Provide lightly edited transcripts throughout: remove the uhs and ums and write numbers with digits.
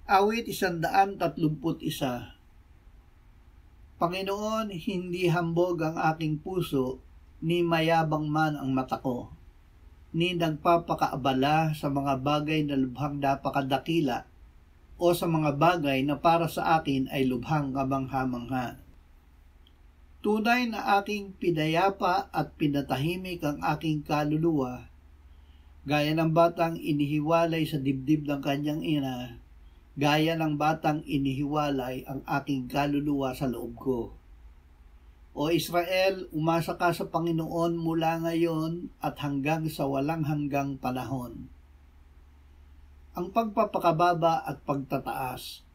Awit 131. Panginoon, hindi hambog ang aking puso, ni mayabang man ang mata ko, ni nagpapakaabala sa mga bagay na lubhang napakadakila, o sa mga bagay na para sa akin ay lubhang kamangha-mangha. Tunay na aking pinayapa at pinatahimik ang aking kaluluwa, gaya ng batang inihiwalay sa dibdib ng kanyang ina, gaya ng batang inihiwalay ang aking kaluluwa sa loob ko. O Israel, umasa ka sa Panginoon mula ngayon at hanggang sa walang hanggang panahon. Ang pagpapakababa at pagtataas.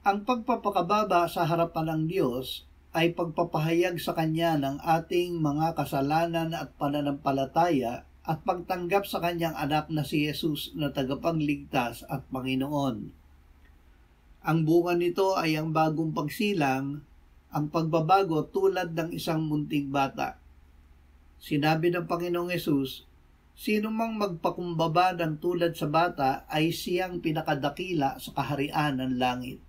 Ang pagpapakababa sa harapan ng Diyos ay pagpapahayag sa Kanya ng ating mga kasalanan at pananampalataya at pagtanggap sa Kanyang anak na si Jesus na tagapagligtas at Panginoon. Ang bunga nito ay ang bagong pagsilang, ang pagbabago tulad ng isang munting bata. Sinabi ng Panginoong Jesus, sino mang magpakumbaba ng tulad sa bata ay siyang pinakadakila sa kaharian ng langit.